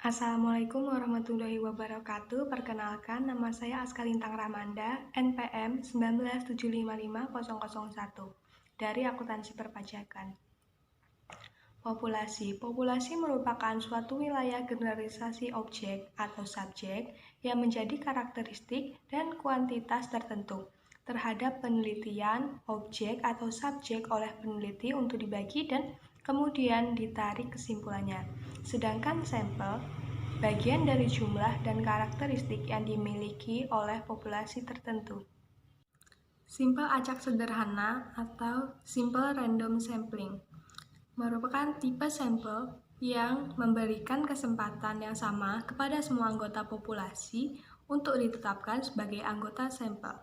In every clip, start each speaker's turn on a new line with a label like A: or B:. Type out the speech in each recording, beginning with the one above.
A: Assalamualaikum warahmatullahi wabarakatuh. Perkenalkan, nama saya Askalintang Ramanda, NPM 197555001 dari Akuntansi Perpajakan. Populasi merupakan suatu wilayah generalisasi objek atau subjek yang menjadi karakteristik dan kuantitas tertentu terhadap penelitian objek atau subjek oleh peneliti untuk dibagi dan kemudian ditarik kesimpulannya. Sedangkan sampel bagian dari jumlah dan karakteristik yang dimiliki oleh populasi tertentu. Sampel acak sederhana atau simple random sampling merupakan tipe sampel yang memberikan kesempatan yang sama kepada semua anggota populasi untuk ditetapkan sebagai anggota sampel.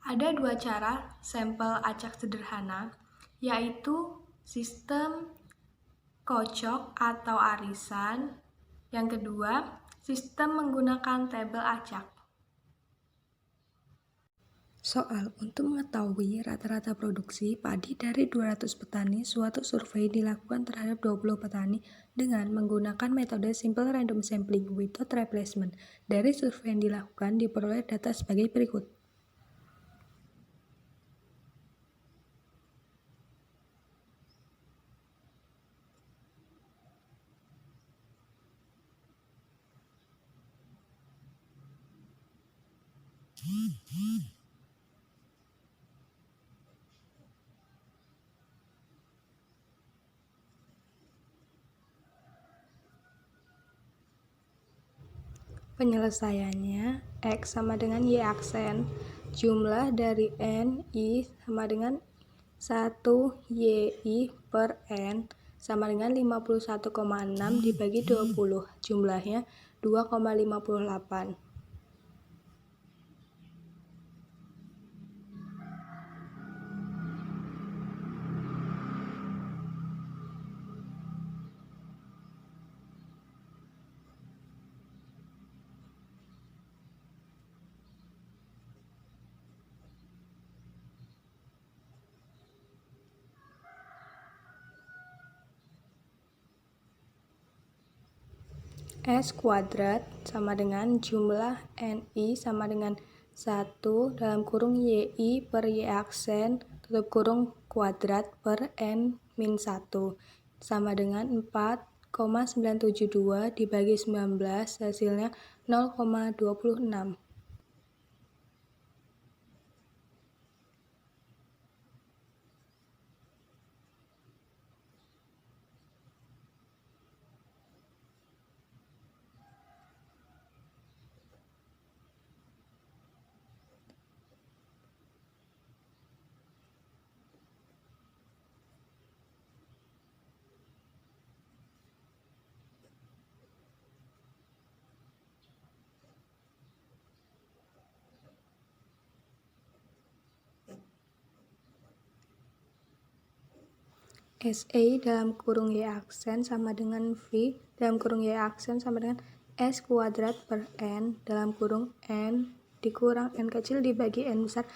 A: Ada dua cara sampel acak sederhana, yaitu sistem kocok atau arisan. Yang kedua, sistem menggunakan tabel acak.
B: Soal untuk mengetahui rata-rata produksi padi dari 200 petani, suatu survei dilakukan terhadap 20 petani dengan menggunakan metode simple random sampling without replacement. Dari survei yang dilakukan diperoleh data sebagai berikut. Penyelesaiannya, X sama dengan Y aksen, jumlah dari N, I sama dengan 1 YI per N sama dengan 51,6 dibagi 20, jumlahnya 2,58. S kuadrat sama dengan jumlah NI sama dengan 1 dalam kurung YI per Y aksen tutup kurung kuadrat per N min 1 sama dengan 4,972 dibagi 19 hasilnya 0,26. SA dalam kurung Y aksen sama dengan V dalam kurung Y aksen sama dengan S kuadrat per N dalam kurung N dikurang N kecil dibagi N besar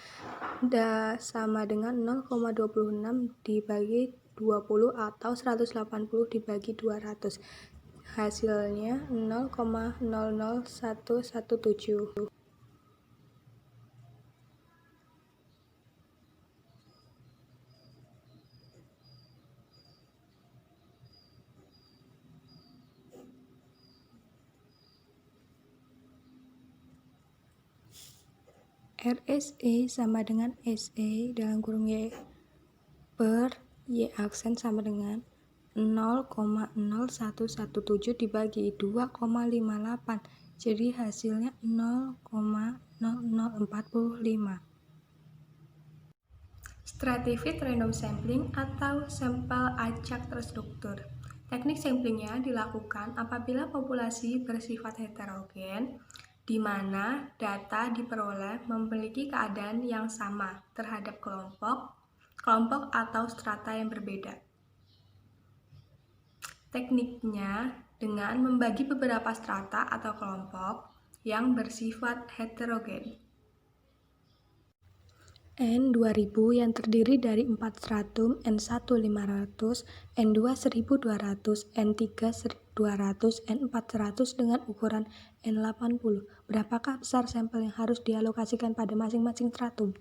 B: sama dengan 0,26 dibagi 20 atau 180 dibagi 200. Hasilnya 0,00117. RSA sama dengan SA dalam kurung Y per Y aksen sama dengan 0,0117 dibagi 2,58 jadi hasilnya 0,0045.
A: Stratified random sampling atau sampel acak terstruktur. Teknik samplingnya dilakukan apabila populasi bersifat heterogen, di mana data diperoleh memiliki keadaan yang sama terhadap kelompok atau strata yang berbeda. Tekniknya dengan membagi beberapa strata atau kelompok yang bersifat heterogen.
B: N2000 yang terdiri dari 4 stratum, N1 500, N2 1200, N3 1200, N4 100 dengan ukuran N80. Berapakah besar sampel yang harus dialokasikan pada masing-masing stratum?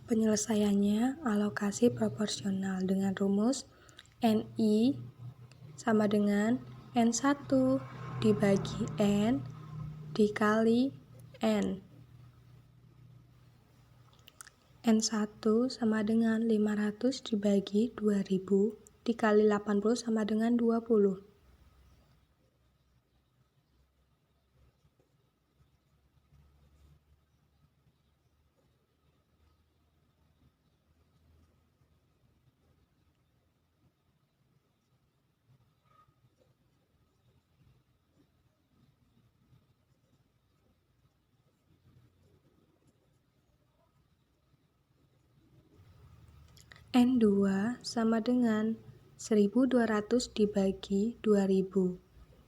B: Penyelesaiannya alokasi proporsional dengan rumus NI sama dengan N1 dibagi N dikali N. N1 sama dengan 500 dibagi 2000 dikali 80 sama dengan 20. N2 sama dengan 1200 dibagi 2000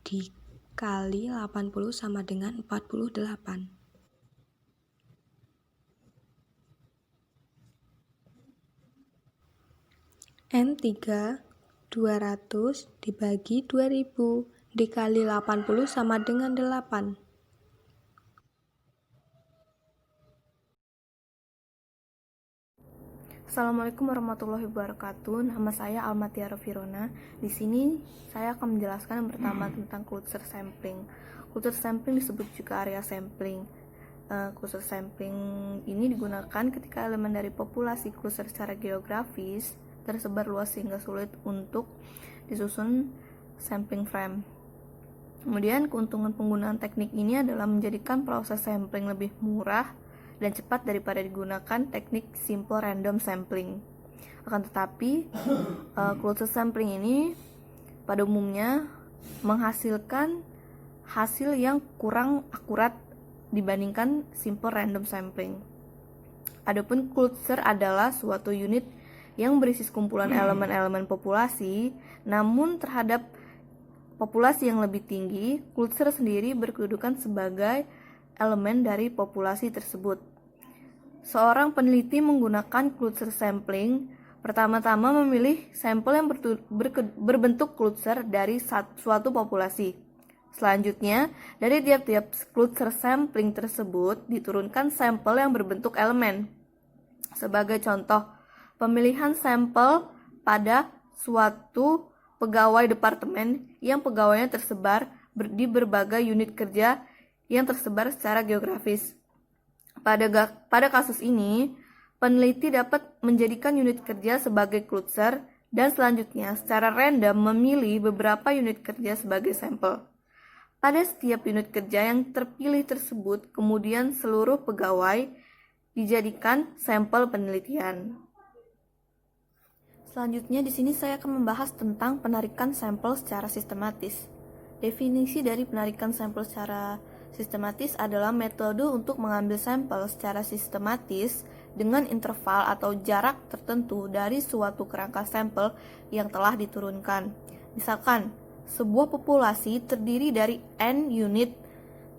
B: dikali 80 sama dengan 48. N3 200 dibagi 2000 dikali 80 sama dengan 8.
A: Assalamualaikum warahmatullahi wabarakatuh. Nama saya Almatiara Firona. Di sini saya akan menjelaskan yang pertama tentang cluster sampling. Cluster sampling disebut juga area sampling. Cluster sampling ini digunakan ketika elemen dari populasi cluster secara geografis tersebar luas sehingga sulit untuk disusun sampling frame. Kemudian keuntungan penggunaan teknik ini adalah menjadikan proses sampling lebih murah dan cepat daripada digunakan teknik simple random sampling. Akan tetapi, cluster sampling ini pada umumnya menghasilkan hasil yang kurang akurat dibandingkan simple random sampling. Adapun cluster adalah suatu unit yang berisi sekumpulan elemen-elemen populasi, namun terhadap populasi yang lebih tinggi, cluster sendiri berkedudukan sebagai elemen dari populasi tersebut. Seorang peneliti menggunakan cluster sampling pertama-tama memilih sampel yang berbentuk cluster dari suatu populasi. Selanjutnya, dari tiap-tiap cluster sampling tersebut diturunkan sampel yang berbentuk elemen. Sebagai contoh, pemilihan sampel pada suatu pegawai departemen yang pegawainya tersebar di berbagai unit kerja yang tersebar secara geografis. Pada kasus ini, peneliti dapat menjadikan unit kerja sebagai cluster dan selanjutnya secara random memilih beberapa unit kerja sebagai sampel. Pada setiap unit kerja yang terpilih tersebut, kemudian seluruh pegawai dijadikan sampel penelitian. Selanjutnya di sini saya akan membahas tentang penarikan sampel secara sistematis. Definisi dari penarikan sampel secara sistematis adalah metode untuk mengambil sampel secara sistematis dengan interval atau jarak tertentu dari suatu kerangka sampel yang telah diturunkan. Misalkan, sebuah populasi terdiri dari N unit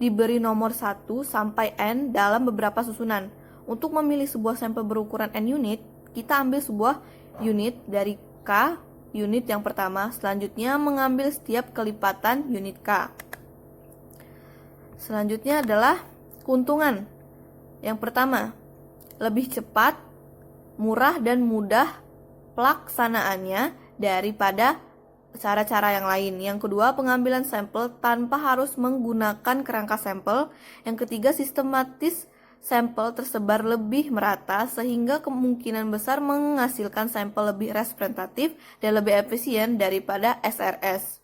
A: diberi nomor 1 sampai N dalam beberapa susunan. Untuk memilih sebuah sampel berukuran N unit, kita ambil sebuah unit dari K unit yang pertama, selanjutnya mengambil setiap kelipatan unit K. Selanjutnya adalah keuntungan. Yang pertama, lebih cepat, murah dan mudah pelaksanaannya daripada cara-cara yang lain. Yang kedua, pengambilan sampel tanpa harus menggunakan kerangka sampel. Yang ketiga, sistematis sampel tersebar lebih merata sehingga kemungkinan besar menghasilkan sampel lebih representatif dan lebih efisien daripada SRS.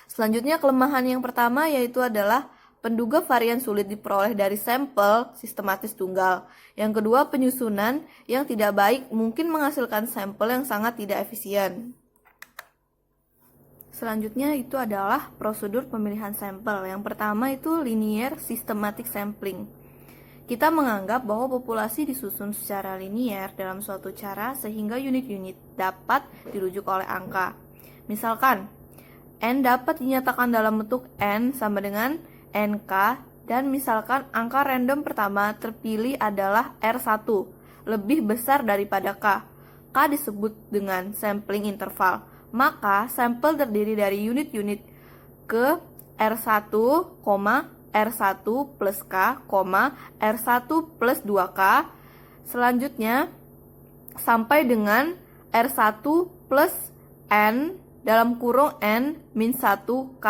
A: Selanjutnya kelemahan yang pertama yaitu adalah
C: penduga varian sulit diperoleh dari sampel sistematis tunggal. Yang kedua, penyusunan yang tidak baik mungkin menghasilkan sampel yang sangat tidak efisien. Selanjutnya itu adalah prosedur pemilihan sampel. Yang pertama itu linear systematic sampling. Kita menganggap bahwa populasi disusun secara linier dalam suatu cara sehingga unit-unit dapat dirujuk oleh angka. Misalkan, N dapat dinyatakan dalam bentuk N sama dengan NK, dan misalkan angka random pertama terpilih adalah R1, lebih besar daripada K. K disebut dengan sampling interval. Maka sampel terdiri dari unit-unit ke R1, R1 plus K, R1 plus 2K. Selanjutnya sampai dengan R1 plus N dalam kurung N min 1K.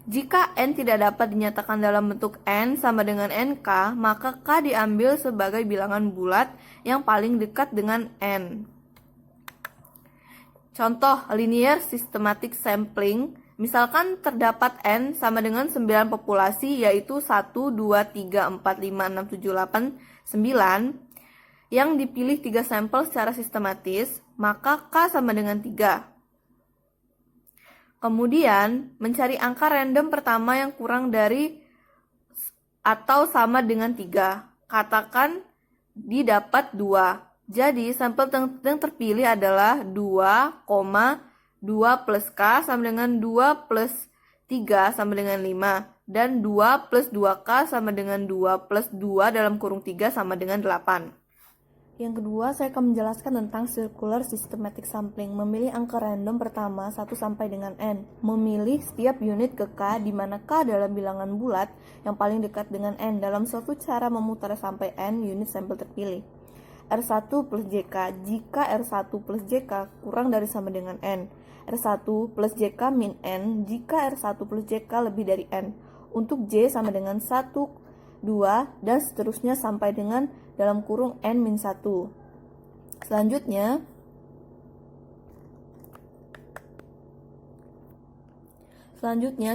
C: Jika N tidak dapat dinyatakan dalam bentuk N sama dengan NK, maka K diambil sebagai bilangan bulat yang paling dekat dengan N. Contoh linear systematic sampling, misalkan terdapat N sama dengan 9 populasi, yaitu 1, 2, 3, 4, 5, 6, 7, 8, 9, yang dipilih 3 sampel secara sistematis, maka K sama dengan 3. Kemudian, mencari angka random pertama yang kurang dari atau sama dengan 3. Katakan didapat 2. Jadi, sampel yang terpilih adalah 2,2 plus K sama dengan 2 plus 3 sama dengan 5. Dan 2 plus 2K sama dengan 2 plus 2 dalam kurung 3 sama dengan 8. Yang kedua, saya akan menjelaskan tentang circular systematic sampling. Memilih angka random pertama 1 sampai dengan N. Memilih setiap unit ke K, di mana K adalah bilangan bulat yang paling dekat dengan N. Dalam suatu cara memutar sampai N unit sampel terpilih. R1 plus JK, jika R1 plus JK kurang dari sama dengan N. R1 plus JK min N, jika R1 plus JK lebih dari N. Untuk J sama dengan 1, 2, dan seterusnya sampai dengan dalam kurung N min 1. Selanjutnya,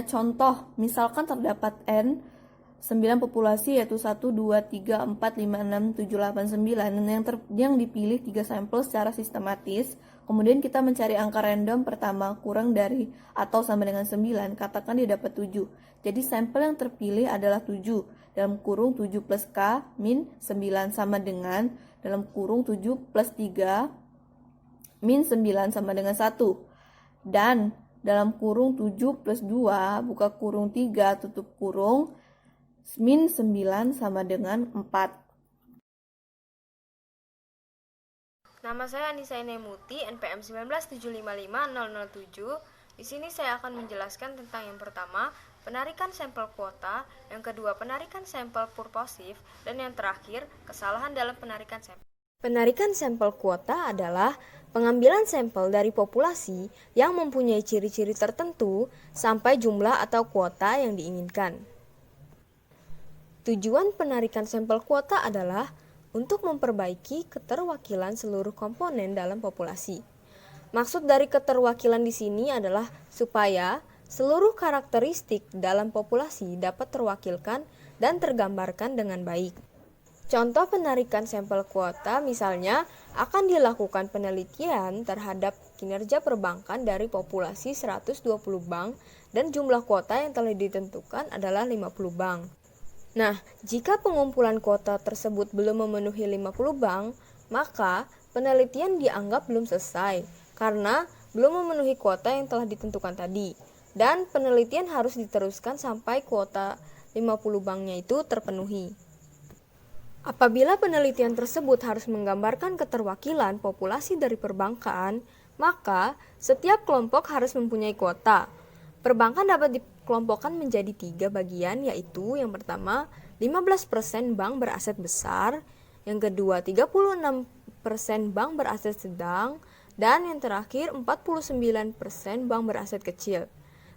C: contoh, misalkan terdapat N 9 populasi yaitu 1, 2, 3, 4, 5, 6, 7, 8, 9 yang dipilih 3 sampel secara sistematis. Kemudian kita mencari angka random pertama kurang dari atau sama dengan 9, katakan dia dapat 7. Jadi sampel yang terpilih adalah 7 dalam kurung 7 plus K min 9 sama dengan dalam kurung 7 plus 3 min 9 sama dengan 1. Dan dalam kurung 7 plus 2 buka kurung 3 tutup kurung min 9 sama dengan 4.
D: Nama saya Anissa Enemuti, NPM 197555007. Di sini saya akan menjelaskan tentang yang pertama, penarikan sampel kuota, yang kedua, penarikan sampel purposif, dan yang terakhir, kesalahan dalam penarikan sampel.
E: Penarikan sampel kuota adalah pengambilan sampel dari populasi yang mempunyai ciri-ciri tertentu sampai jumlah atau kuota yang diinginkan. Tujuan penarikan sampel kuota adalah untuk memperbaiki keterwakilan seluruh komponen dalam populasi. Maksud dari keterwakilan di sini adalah supaya seluruh karakteristik dalam populasi dapat terwakilkan dan tergambarkan dengan baik. Contoh penarikan sampel kuota misalnya akan dilakukan penelitian terhadap kinerja perbankan dari populasi 120 bank dan jumlah kuota yang telah ditentukan adalah 50 bank. Nah, jika pengumpulan kuota tersebut belum memenuhi 50 bank, maka penelitian dianggap belum selesai karena belum memenuhi kuota yang telah ditentukan tadi. Dan penelitian harus diteruskan sampai kuota 50 banknya itu terpenuhi. Apabila penelitian tersebut harus menggambarkan keterwakilan populasi dari perbankan, maka setiap kelompok harus mempunyai kuota. Perbankan dapat dikelompokkan menjadi 3 bagian, yaitu yang pertama 15% bank beraset besar, yang kedua 36% bank beraset sedang, dan yang terakhir 49% bank beraset kecil.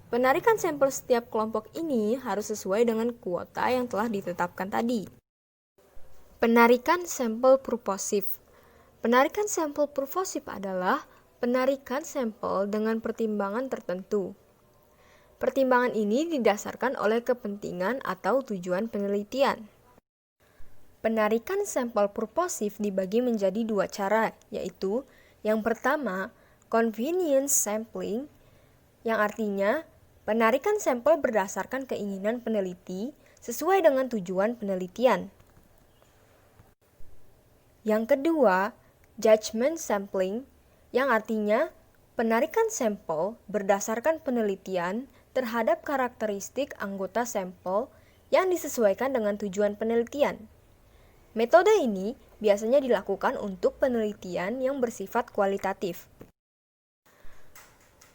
E: Penarikan sampel setiap kelompok ini harus sesuai dengan kuota yang telah ditetapkan tadi. Penarikan sampel purposif. Penarikan sampel purposif adalah penarikan sampel dengan pertimbangan tertentu. Pertimbangan ini didasarkan oleh kepentingan atau tujuan penelitian. Penarikan sampel purposif dibagi menjadi dua cara, yaitu yang pertama, convenience sampling, yang artinya penarikan sampel berdasarkan keinginan peneliti sesuai dengan tujuan penelitian. Yang kedua, judgment sampling, yang artinya penarikan sampel berdasarkan penelitian terhadap karakteristik anggota sampel yang disesuaikan dengan tujuan penelitian. Metode ini biasanya dilakukan untuk penelitian yang bersifat kualitatif.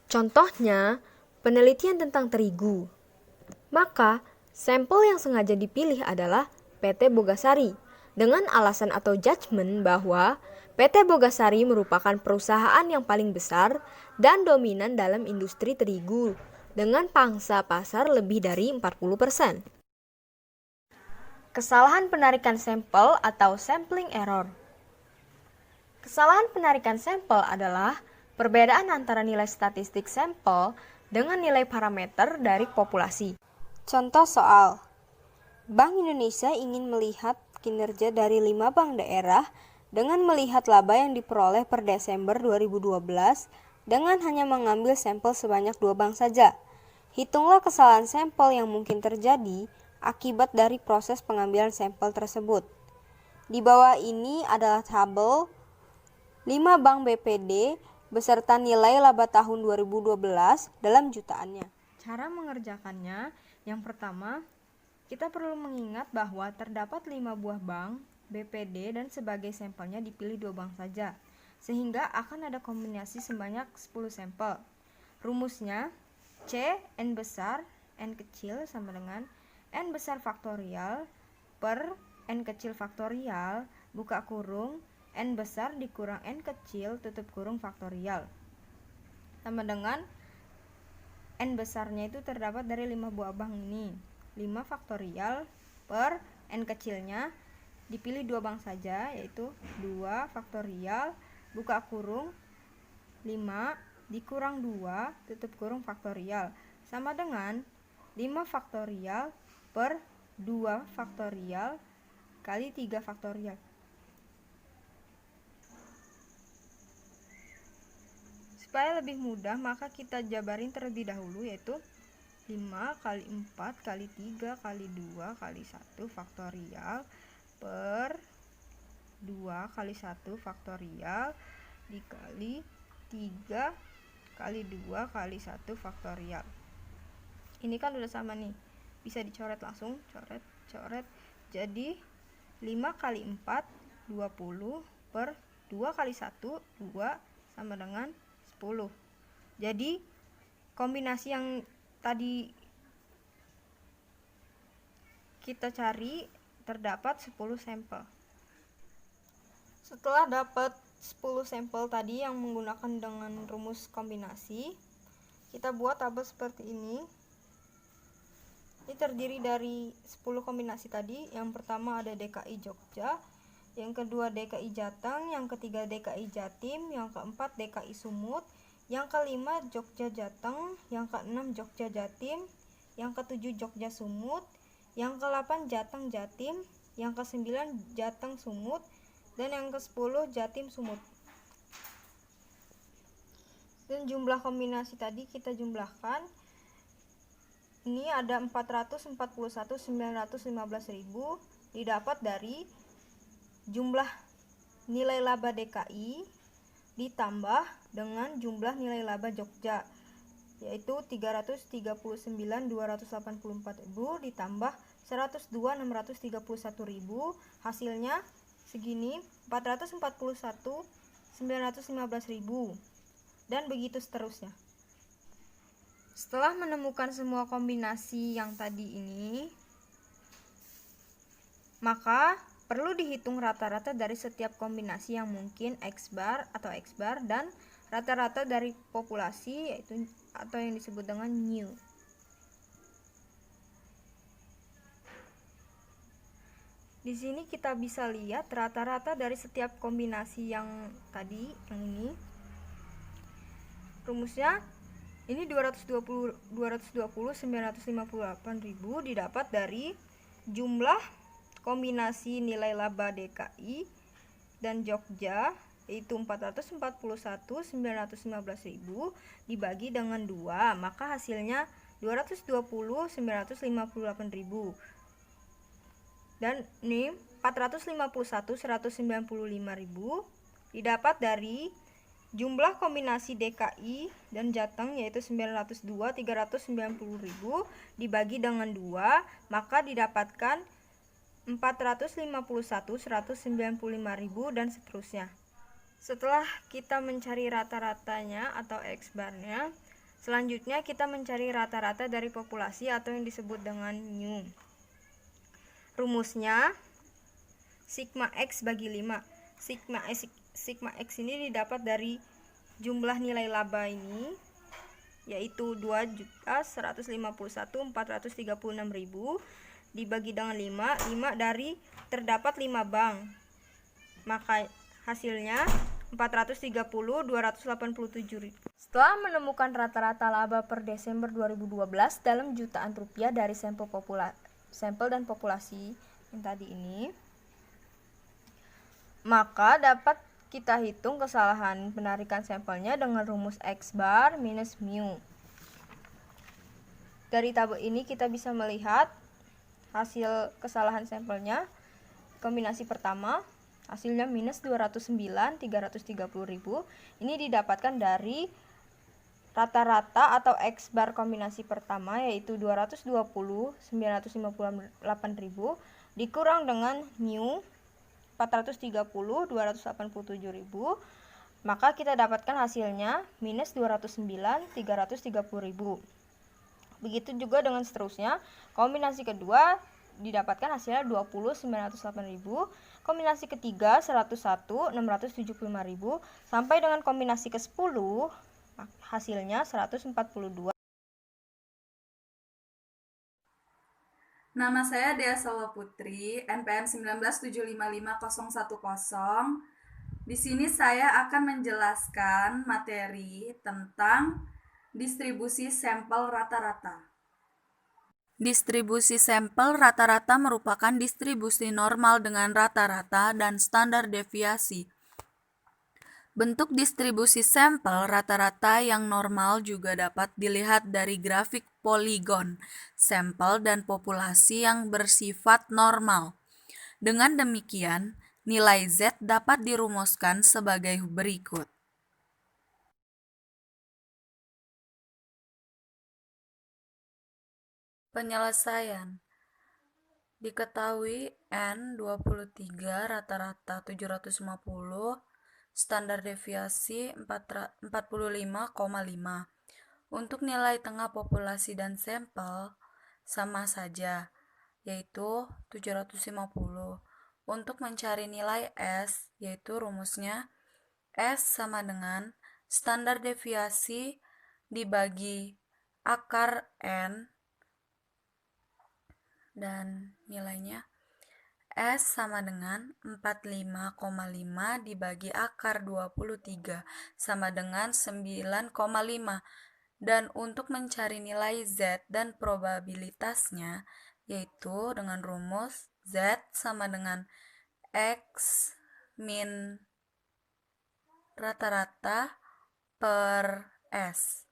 E: Contohnya, penelitian tentang terigu. Maka, sampel yang sengaja dipilih adalah PT Bogasari dengan alasan atau judgement bahwa PT Bogasari merupakan perusahaan yang paling besar dan dominan dalam industri terigu dengan pangsa pasar lebih dari 40%. Kesalahan penarikan sampel atau sampling error. Kesalahan penarikan sampel adalah perbedaan antara nilai statistik sampel dengan nilai parameter dari populasi. Contoh soal, Bank Indonesia ingin melihat kinerja dari 5 bank daerah dengan melihat laba yang diperoleh per Desember 2012 dengan hanya mengambil sampel sebanyak 2 bank saja. Hitunglah kesalahan sampel yang mungkin terjadi akibat dari proses pengambilan sampel tersebut. Di bawah ini adalah tabel 5 bank BPD beserta nilai laba tahun 2012 dalam jutaannya. Cara mengerjakannya, yang pertama, kita perlu mengingat bahwa terdapat 5 buah bank BPD dan sebagai sampelnya dipilih 2 bank saja, sehingga akan ada kombinasi sebanyak 10 sampel. Rumusnya, C, N besar, N kecil sama dengan N besar faktorial per N kecil faktorial, buka kurung, N besar dikurang N kecil, tutup kurung faktorial. Sama dengan N besarnya itu terdapat dari 5 buah bank ini. 5 faktorial per N kecilnya dipilih 2 bank saja, yaitu 2 faktorial, buka kurung, 5 dikurang 2, tutup kurung faktorial. Sama dengan 5 faktorial per 2 faktorial kali 3 faktorial. Supaya lebih mudah, maka kita jabarin terlebih dahulu, yaitu 5 kali 4 kali 3 kali 2 kali 1 faktorial per 2 kali 1 faktorial dikali 3 kali 2 kali 1 faktorial. Ini kan udah sama nih, bisa dicoret langsung, coret. Jadi 5 kali 4 20 per 2 kali 1 2 sama dengan 10. Jadi kombinasi yang tadi kita cari terdapat 10 sampel. Setelah dapat 10 sampel tadi yang menggunakan dengan rumus kombinasi, kita buat tabel seperti ini. Ini terdiri dari 10 kombinasi tadi. Yang pertama ada DKI Jogja, yang kedua DKI Jateng, yang ketiga DKI Jatim, yang keempat DKI Sumut, yang kelima Jogja Jateng, yang keenam Jogja Jatim, yang ketujuh Jogja Sumut, yang ke-8 Jateng Jatim, yang ke-9 Jateng Sumut, dan yang ke-10 Jatim Sumut. Dan jumlah kombinasi tadi kita jumlahkan. Ini ada 441.915.000 didapat dari jumlah nilai laba DKI ditambah dengan jumlah nilai laba Jogja, yaitu 339.284.000 ditambah 102.631.000, hasilnya segini 441.915.000, dan begitu seterusnya. Setelah menemukan semua kombinasi yang tadi ini, maka perlu dihitung rata-rata dari setiap kombinasi yang mungkin X bar atau X bar dan rata-rata dari populasi, yaitu atau yang disebut dengan new. Di sini kita bisa lihat rata-rata dari setiap kombinasi yang tadi, yang ini. Rumusnya Ini 958.000 didapat dari jumlah kombinasi nilai laba DKI dan Jogja, yaitu 441.915.000 dibagi dengan 2, maka hasilnya 220.958.000. Dan ini 451.195.000 didapat dari jumlah kombinasi DKI dan Jateng, yaitu 902.390.000 dibagi dengan 2, maka didapatkan 451.195.000 dan seterusnya. Setelah kita mencari rata-ratanya atau X-barnya, selanjutnya kita mencari rata-rata dari populasi atau yang disebut dengan mu. Rumusnya sigma X bagi 5. Sigma X ini didapat dari jumlah nilai laba ini, yaitu 2.151.436.000 dibagi dengan 5 dari terdapat 5 bank, maka hasilnya 430.287.000.
D: Setelah menemukan rata-rata laba per Desember 2012 dalam jutaan rupiah dari sampel dan populasi yang tadi ini, maka dapat kita hitung kesalahan penarikan sampelnya dengan rumus X bar minus mu. Dari tabel ini kita bisa melihat hasil kesalahan sampelnya. Kombinasi pertama hasilnya minus 209.330.000. Ini didapatkan dari rata-rata atau X bar kombinasi pertama, yaitu 220.958.000 dikurang dengan mu 430.287.000, maka kita dapatkan hasilnya minus 209.330.000. Begitu juga dengan seterusnya. Kombinasi kedua didapatkan hasilnya 20.908.000, kombinasi ketiga 101.675.000, sampai dengan kombinasi ke-10 hasilnya 142.
F: Nama saya Dea Salwa Putri, NPM 197555010. Di sini saya akan menjelaskan materi tentang distribusi sampel rata-rata. Distribusi sampel rata-rata merupakan distribusi normal dengan rata-rata dan standar deviasi. Bentuk distribusi sampel rata-rata yang normal juga dapat dilihat dari grafik poligon sampel dan populasi yang bersifat normal. Dengan demikian, nilai Z dapat dirumuskan sebagai berikut. Penyelesaian. Diketahui N23 rata-rata 750, standar deviasi 45,5. Untuk nilai tengah populasi dan sampel sama saja, yaitu 750. Untuk mencari nilai S, yaitu rumusnya S sama dengan standar deviasi dibagi akar N, dan nilainya S sama dengan 45,5 dibagi akar 23 sama dengan 9,5. Dan untuk mencari nilai Z dan probabilitasnya, yaitu dengan rumus Z sama dengan X min rata-rata per S.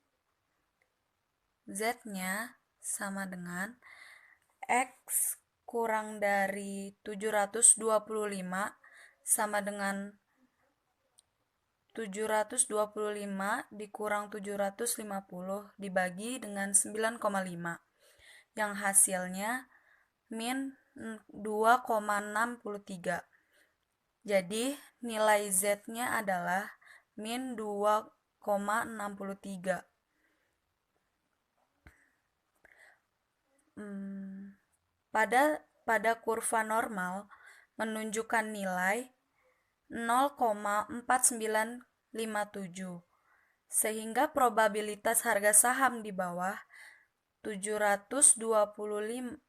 F: Z-nya sama dengan X kurang dari 725 sama dengan 725 dikurang 750 dibagi dengan 9,5, yang hasilnya min 2,63. Jadi nilai Z-nya adalah min 2,63. Pada kurva normal menunjukkan nilai 0,4957, sehingga probabilitas harga saham di bawah 725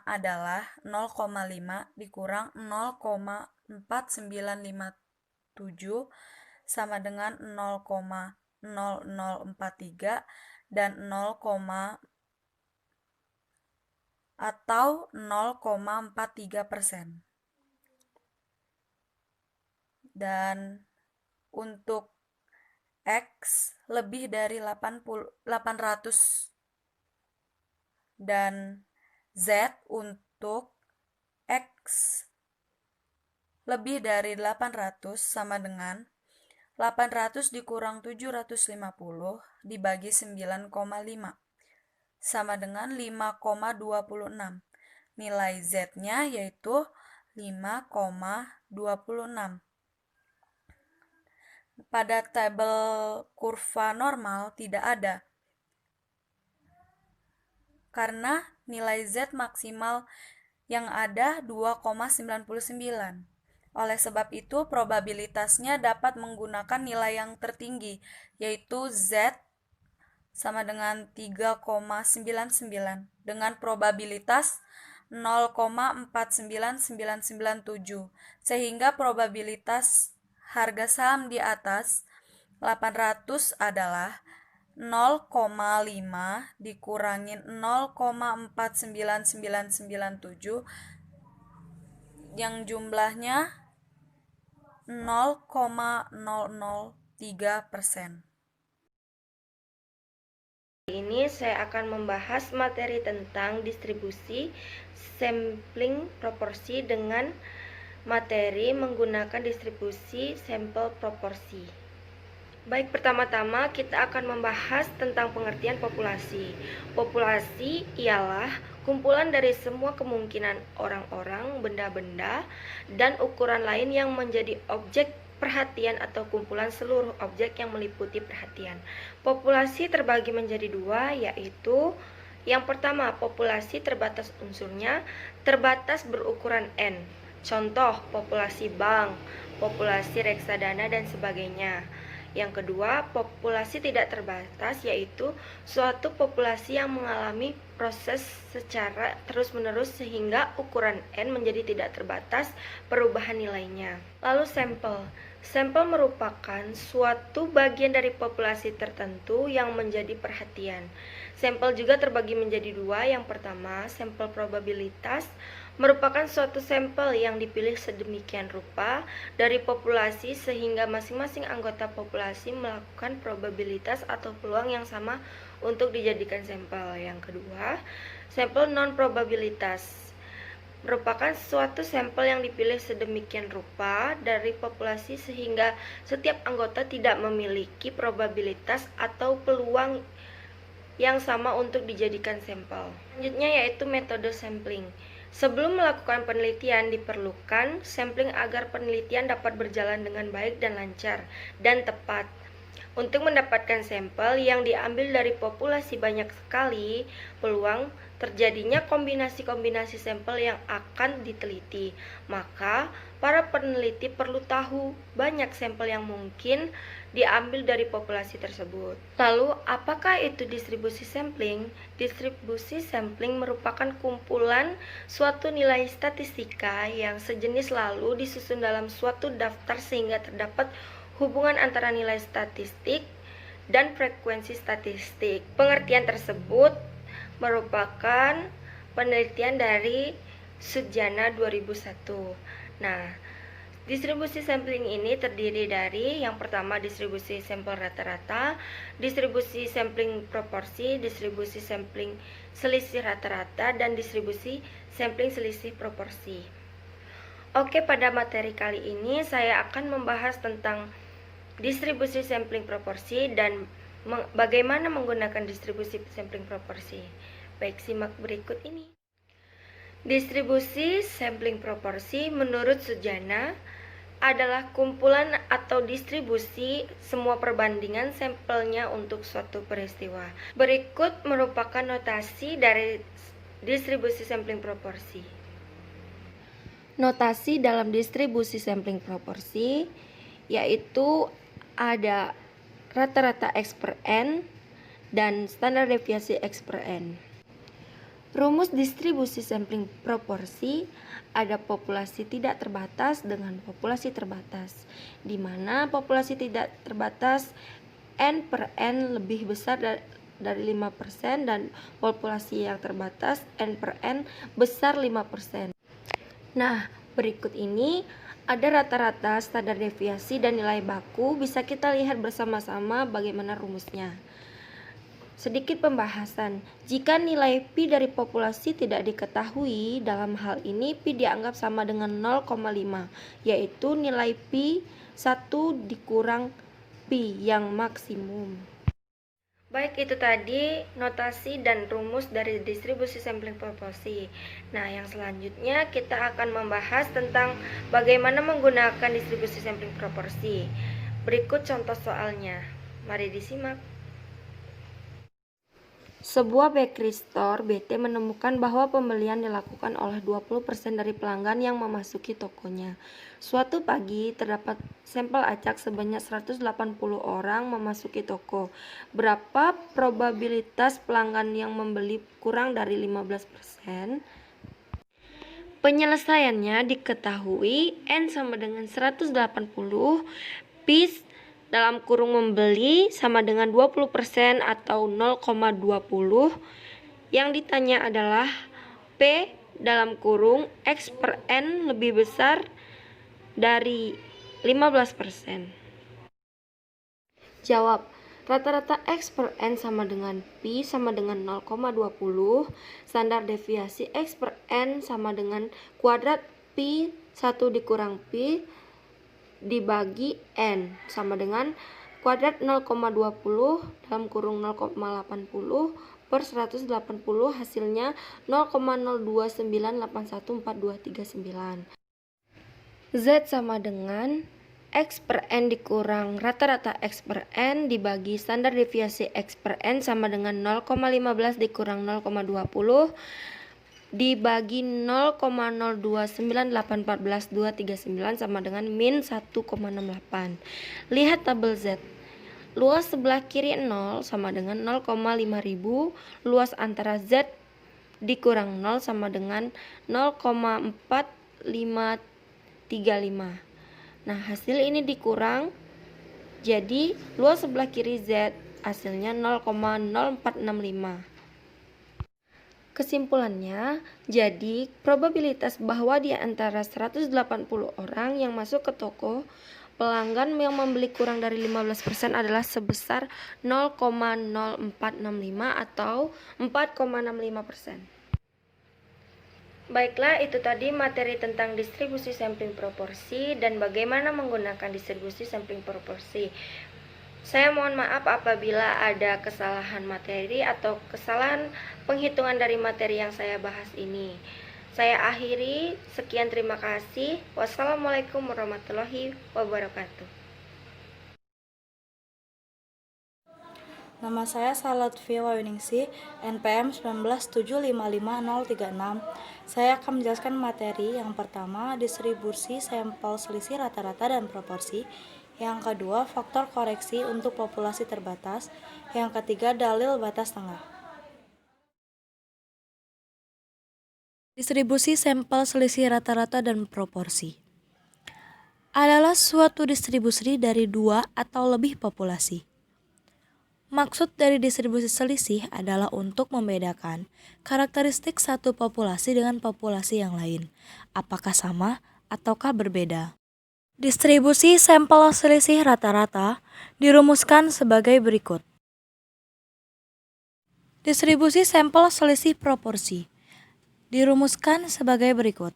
F: adalah 0,5 dikurang 0,4957 sama dengan 0,0043 dan 0,43%. Dan untuk X lebih dari 800 dan Z untuk X lebih dari 800 sama dengan 800 dikurang 750 dibagi 9,5 sama dengan 5,26. Nilai Z-nya yaitu 5,26. Pada tabel kurva normal tidak ada, karena nilai Z maksimal yang ada 2,99. Oleh sebab itu, probabilitasnya dapat menggunakan nilai yang tertinggi, yaitu Z sama dengan 3,99 dengan probabilitas 0,49997, sehingga probabilitas harga saham di atas 800 adalah 0,5 dikurangin 0,49997 yang jumlahnya 0,003%.
D: Ini saya akan membahas materi tentang distribusi sampling proporsi dengan materi menggunakan distribusi sampel proporsi. Baik, pertama-tama kita akan membahas tentang pengertian populasi. Populasi ialah kumpulan dari semua kemungkinan orang-orang, benda-benda, dan ukuran lain yang menjadi objek perhatian atau kumpulan seluruh objek yang meliputi perhatian. Populasi terbagi menjadi dua, yaitu yang pertama, populasi terbatas unsurnya, terbatas berukuran N. Contoh, populasi bank, populasi reksadana, dan sebagainya. Yang kedua, populasi tidak terbatas, yaitu suatu populasi yang mengalami proses secara terus-menerus sehingga ukuran N menjadi tidak terbatas perubahan nilainya. Lalu sampel. Sampel merupakan suatu bagian dari populasi tertentu yang menjadi perhatian. Sampel juga terbagi menjadi dua. Yang pertama, sampel probabilitas merupakan suatu sampel yang dipilih sedemikian rupa dari populasi sehingga masing-masing anggota populasi melakukan probabilitas atau peluang yang sama untuk dijadikan sampel. Yang kedua, sampel non-probabilitas merupakan suatu sampel yang dipilih sedemikian rupa dari populasi sehingga setiap anggota tidak memiliki probabilitas atau peluang yang sama untuk dijadikan sampel. Selanjutnya yaitu metode sampling. Sebelum melakukan penelitian diperlukan sampling agar penelitian dapat berjalan dengan baik dan lancar dan tepat. Untuk mendapatkan sampel yang diambil dari populasi banyak sekali, peluang terjadinya kombinasi-kombinasi sampel yang akan diteliti. Maka, para peneliti perlu tahu banyak sampel yang mungkin diambil dari populasi tersebut. Lalu, apakah itu distribusi sampling? Distribusi sampling merupakan kumpulan suatu nilai statistika yang sejenis lalu disusun dalam suatu daftar sehingga terdapat hubungan antara nilai statistik dan frekuensi statistik. Pengertian tersebut merupakan penelitian dari Sujana 2001. Nah, distribusi sampling ini terdiri dari yang pertama distribusi sampel rata-rata, distribusi sampling proporsi, distribusi sampling selisih rata-rata, dan distribusi sampling selisih proporsi. Oke, pada materi kali ini saya akan membahas tentang distribusi sampling proporsi dan bagaimana menggunakan distribusi sampling proporsi. Baik, simak berikut ini. Distribusi sampling proporsi menurut Sujana adalah kumpulan atau distribusi semua perbandingan sampelnya untuk suatu peristiwa. Berikut merupakan notasi dari distribusi sampling proporsi. Notasi dalam distribusi sampling proporsi yaitu ada rata-rata X per N dan standar deviasi X per N. Rumus distribusi sampling proporsi ada populasi tidak terbatas dengan populasi terbatas, di mana populasi tidak terbatas N per N lebih besar dari 5% dan populasi yang terbatas N per N besar 5%. Nah, berikut ini ada rata-rata, standar deviasi, dan nilai baku. Bisa kita lihat bersama-sama bagaimana rumusnya. Sedikit pembahasan, jika nilai Pi dari populasi tidak diketahui, dalam hal ini Pi dianggap sama dengan 0,5, yaitu nilai Pi 1 dikurang Pi yang maksimum. Baik, itu tadi notasi dan rumus dari distribusi sampling proporsi. Nah, yang selanjutnya kita akan membahas tentang bagaimana menggunakan distribusi sampling proporsi. Berikut contoh soalnya. Mari disimak. Sebuah bakery store BT menemukan bahwa pembelian dilakukan oleh 20% dari pelanggan yang memasuki tokonya. Suatu pagi terdapat sampel acak sebanyak 180 orang memasuki toko. Berapa probabilitas pelanggan yang membeli kurang dari 15%? Penyelesaiannya diketahui N sama dengan 180, Pi dalam kurung membeli sama dengan 20% atau 0,20. Yang ditanya adalah P dalam kurung X per N lebih besar dari 15%. Jawab, rata-rata X per N sama dengan Pi sama dengan 0,20. Standar deviasi X per N sama dengan kuadrat Pi 1 dikurang Pi dibagi N sama dengan kuadrat 0,20 dalam kurung 0,80 per 180, hasilnya 0,029814239. Z sama dengan X per N dikurang rata-rata X per N dibagi standar deviasi X per N sama dengan 0,15 dikurang 0,20 dibagi 0,029844239 sama dengan min 1,68. Lihat tabel Z. Luas sebelah kiri 0 sama dengan 0,5000. Luas antara Z dikurang 0 sama dengan 0,4535. Nah, hasil ini dikurang, jadi luas sebelah kiri Z hasilnya 0,0465. Kesimpulannya, jadi probabilitas bahwa di antara 180 orang yang masuk ke toko, pelanggan yang membeli kurang dari 15% adalah sebesar 0,0465 atau 4,65%. Baiklah, itu tadi materi tentang distribusi sampling proporsi dan bagaimana menggunakan distribusi sampling proporsi. Saya mohon maaf apabila ada kesalahan materi atau kesalahan penghitungan dari materi yang saya bahas ini. Saya akhiri, sekian, terima kasih. Wassalamualaikum warahmatullahi wabarakatuh.
G: Nama saya Salatfi Wawiningsi, NPM 197555036. Saya akan menjelaskan materi yang pertama, distribusi sampel selisih rata-rata dan proporsi. Yang kedua, faktor koreksi untuk populasi terbatas. Yang ketiga, dalil batas tengah. Distribusi sampel selisih rata-rata dan proporsi adalah suatu distribusi dari dua atau lebih populasi. Maksud dari distribusi selisih adalah untuk membedakan karakteristik satu populasi dengan populasi yang lain, apakah sama ataukah berbeda. Distribusi sampel selisih rata-rata dirumuskan sebagai berikut. Distribusi sampel selisih proporsi dirumuskan sebagai berikut.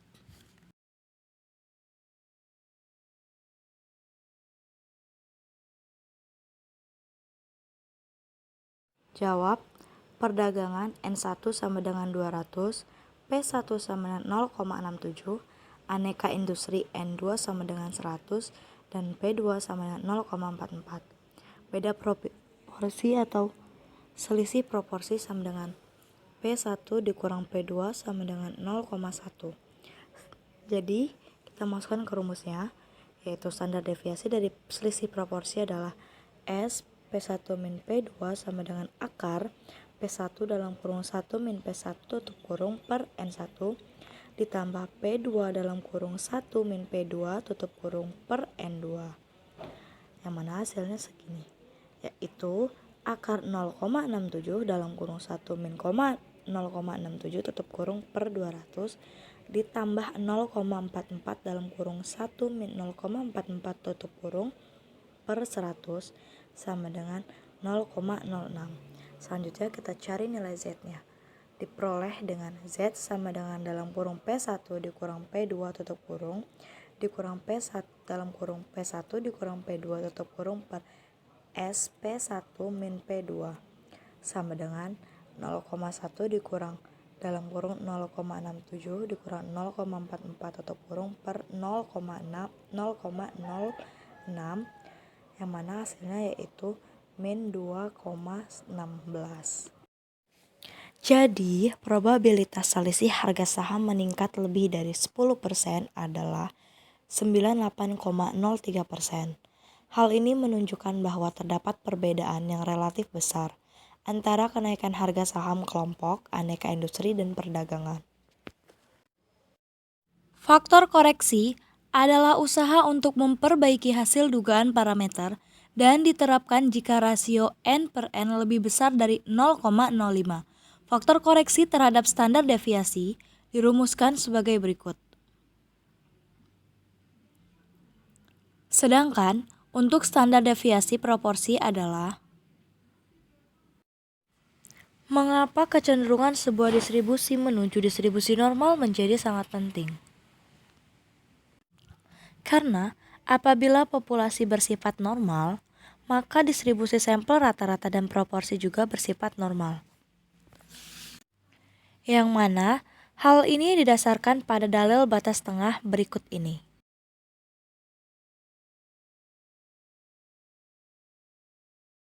G: Jawab, perdagangan N1 sama dengan 200, P1 sama dengan 0,67, aneka industri N2 sama dengan 100, dan P2 sama dengan 0,44. Beda proporsi atau selisih proporsi sama dengan P1 dikurang P2 sama dengan 0,1. Jadi, kita masukkan ke rumusnya, yaitu standar deviasi dari selisih proporsi adalah S P1 min P2 sama dengan akar P1 dalam kurung 1 min P1 tutup kurung per N1 ditambah P2 dalam kurung 1 min P2 tutup kurung per N2. Yang mana hasilnya segini, yaitu akar 0,67 dalam kurung 1 min 0,67 tutup kurung per 200 ditambah 0,44 dalam kurung 1 min 0,44 tutup kurung per 100 sama dengan 0,06. Selanjutnya kita cari nilai Z-nya. Diperoleh dengan Z sama dengan dalam kurung P1 dikurang P2 tutup kurung dikurang P1 dalam kurung P1 dikurang P2 tutup kurung per SP1 min P2 sama dengan 0,1 dikurang dalam kurung 0,67 dikurang 0,44 tutup kurung per 0,06 yang mana hasilnya yaitu min 2,16. Jadi, probabilitas selisih harga saham meningkat lebih dari 10% adalah 98,03%. Hal ini menunjukkan bahwa terdapat perbedaan yang relatif besar antara kenaikan harga saham kelompok, aneka industri, dan perdagangan.
H: Faktor koreksi adalah usaha untuk memperbaiki hasil dugaan parameter dan diterapkan jika rasio N per N lebih besar dari 0,05. Faktor koreksi terhadap standar deviasi dirumuskan sebagai berikut. Sedangkan untuk standar deviasi proporsi adalah mengapa kecenderungan sebuah distribusi menuju distribusi normal menjadi sangat penting. Karena apabila populasi bersifat normal, maka distribusi sampel rata-rata dan proporsi juga bersifat normal. Yang mana hal ini didasarkan pada dalil batas tengah berikut ini.